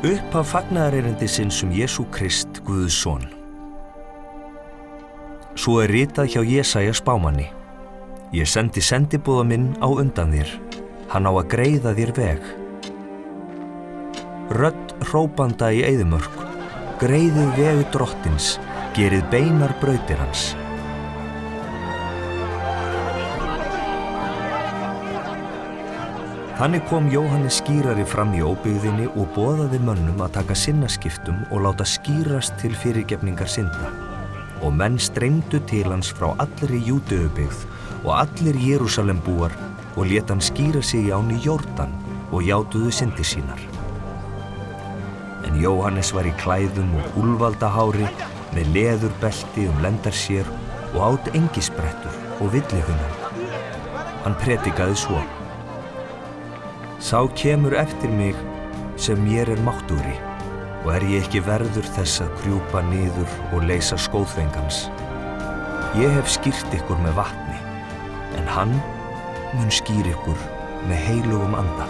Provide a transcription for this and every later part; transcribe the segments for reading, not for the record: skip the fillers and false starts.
Upphaf fagnaðarerindisins Jesú Krist, Guðs son. Svo ritað hjá Jesaja spámanni. Ég sendi sendiboða minn á undan þér, hann á að greiða þér veg. Rödd hrópanda í eyðimörk, greiðið vegu drottins, gerið beinar brautir hans. Þannig kom Jóhannes skírari fram í óbyggðinni og boðaði mönnum að taka sinnaskiptum og láta skírast til fyrirgefningar synda. Og menn streymdu til hans frá allri Júdeubyggð og allir Jerúsalembúar og lét hann skíra sig í ánni Jórdan og játuðu syndir sínar. En Jóhannes var í klæðum og úlfaldahári með leðurbelti lendar sér og át engisbrettur og villihunang. Hann predikaði svo: Sá kemur eftir mig sem mér máttugri og ég ekki verður þess að krjúpa niður og leysa skóðfengans. Ég hef skýrt ykkur með vatni, en hann mun skýra ykkur með heilugum anda.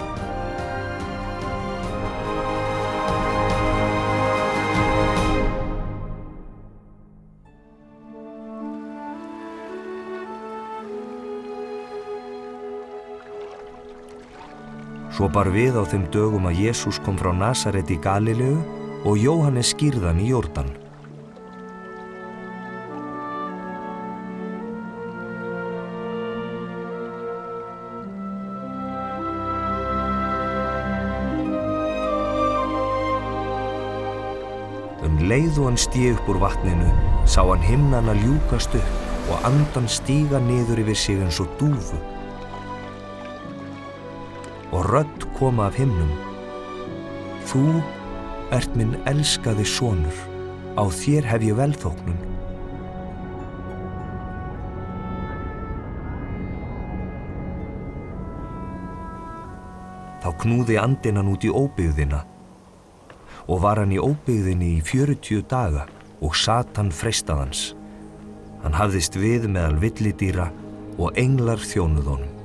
Svo bar við á þeim dögum að Jesús kom frá Nasaret í Galileu og Jóhannes skírði hann í Jórdan. Leið og hann stíg upp úr vatninu, sá hann himnana ljúkast upp og andan stíga niður yfir sig eins og dúfu. Og rödd kom af himnum: Þú ert minn elskaði sonur, á þér hef ég velþóknun. Þá knúði andinn hann út í óbyggðina og var hann í óbyggðinni í 40 daga og Satan freistað hans. Hann hafðist við meðal villidýra og englar þjónuðu honum.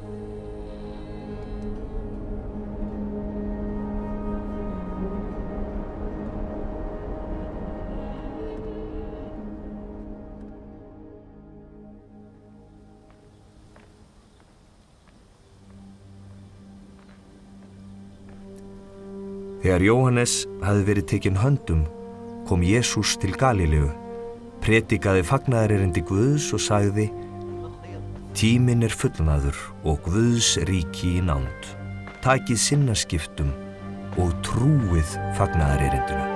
Þegar Jóhannes hafði verið tekinn höndum, kom Jesús til Galileu, predikaði fagnaðarerindi Guðs og sagði: Tíminn fullnaður og Guðs ríki í nánd. Takið sinnaskiptum og trúið fagnaðarerindinu.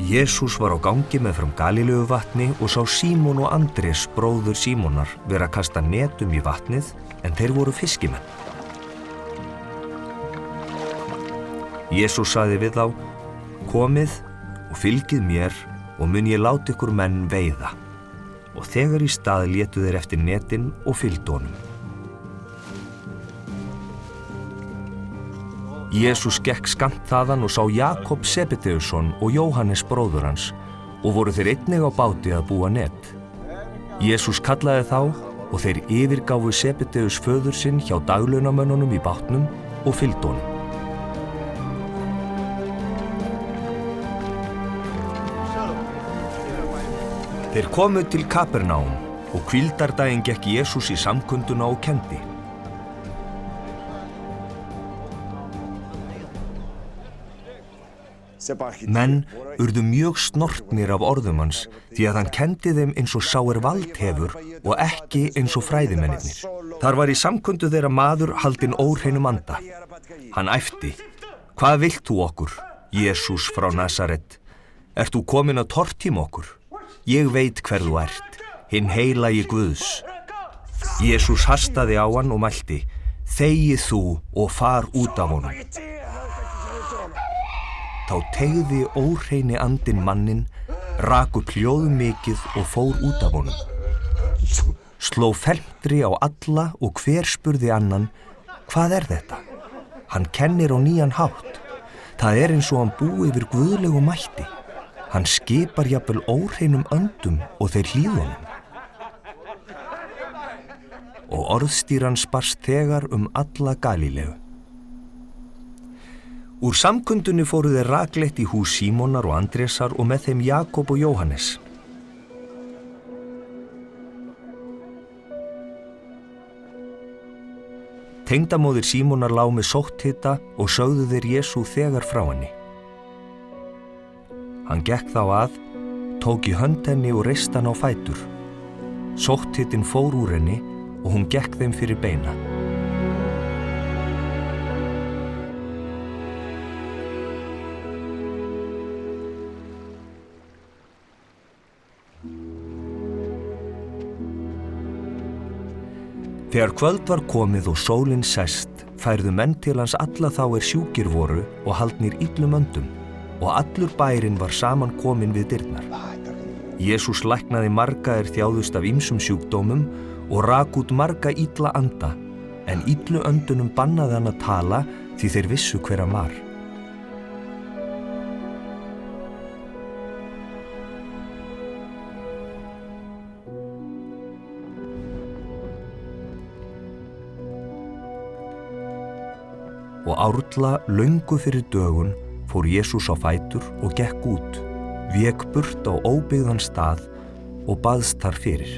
Jesús var á gangi meðfram Galileuvatni og sá Símon og Andrés, bróður Símonar, vera að kasta netum í vatnið, en þeir voru fiskimenn. Jesús sagði við þá: Komið og fylgið mér og mun ég láta ykkur menn veiða. Og þegar í stað létu þeir eftir netin og fylgdu honum. Jesús gekk skammt þaðan og sá Jakob Sebedeusson og Jóhannes bróður hans og voru þeir einnig á báti að búa net. Jesús kallaði þá og þeir yfirgáfu Sebedeus föður sinn hjá daglaunamönnunum í bátnum og fylgdu honum. Þeir komu til Kapernaum og hvíldardaginn gekk Jesús í samkunduna og kenndi. Menn urðu mjög snortnir af orðum hans því að hann kenndi þeim eins og sá vald hefur og ekki eins og fræðimennirnir. Þar var í samkundu þeirra maður haldinn óhreinum anda. Hann æpti: Hvað vilt þú okkur, Jesús frá Nasaret? Ert þú kominn að tortíma okkur? Ég veit hver þú ert, hinn heilagi Guðs. Jesús hastaði á hann og mælti: Þegið þú og far út af honum. Þá teygði óhreini andinn manninn, rak upp hljóðmikið og fór út af honum. Sló felmtri á alla og hver spurði annan: Hvað er þetta? Hann kennir á nýjan hátt. Það er eins og hann búi yfir guðlegu mætti. Hann skipar jafnvel óhreinum öndum og þeir hlýða honum. og orðstýrans barst þegar alla Galíleu. Úr samkundunni fóru þeir rakleitt í hús Símonar og Andrésar og með þeim Jakob og Jóhannes. Tengdamóðir Símonar lá með sótthita og sögðu þeir Jesú þegar frá henni. Hann gekk þá að, tók í hönd henni og reist hann á fætur. Sótthitinn fór úr henni og hún gekk þeim fyrir beina. Þegar kvöld var komið og sólin sest, færðu menn til hans alla þá sjúkir voru og haldnir illum öndum, og allur bærinn var saman kominn við dyrnar. Jesús læknaði marga þjáðust af ýmsum sjúkdómum og rak út marga illa anda, en illu öndunum bannaði hann að tala því þeir vissu hver hann var. Og árla löngu fyrir dögun fór Jesús á fætur og gekk út, vék burt á óbyggðan stað og baðst þar fyrir.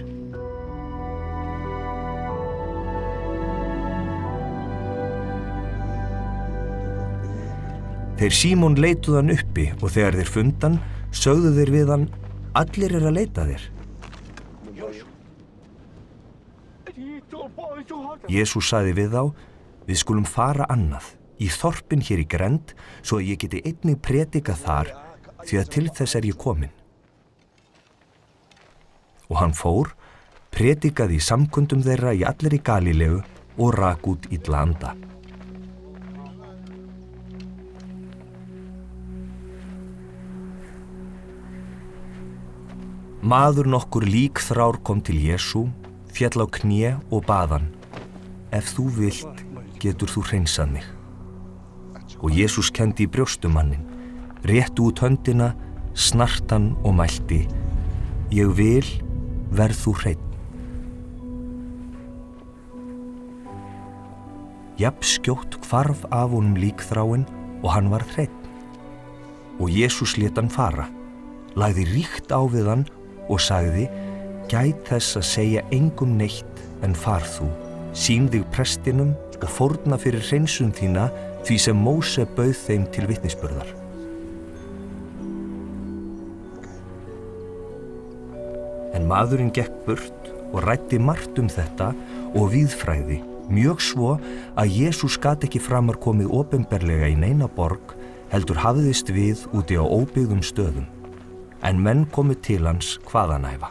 Þeir Símon leituðu hann uppi og þegar þeir fundan, sögðu þeir við hann, allir að leita þér. Jesús sagði við þá, við skulum fara annað, í þorpin hér í grend, svo að ég geti einnig predikað þar, því að til þess ég kominn. Og hann fór, predikaði í samkundum þeirra í allri Galíleu og rak út illa anda. Maður nokkur líkþrár kom til Jesú, féll á kné og bað hann, ef þú vilt, getur þú hreinsað mig. Og Jesús kenndi í brjóstum manninn, rétti út höndina, snart hann og mælti, ég vil, verð þú hreinn. Jafn skjótt hvarf af honum líkþráin og hann varð hreinn. Og Jesús lét hann fara, lagði ríkt á við hann og sagði, gæt þess að segja engum neitt en far þú, sýn þig prestinum og fórna fyrir hreinsun þína því sem Móse bauð þeim til vitnisburðar. En maðurinn gekk burt og ræddi margt þetta og víðfræði, mjög svo að Jesús gat ekki framar komið opinberlega í neina borg, heldur hafðist við úti á óbyggðum stöðum, en menn komu til hans hvaðanæva.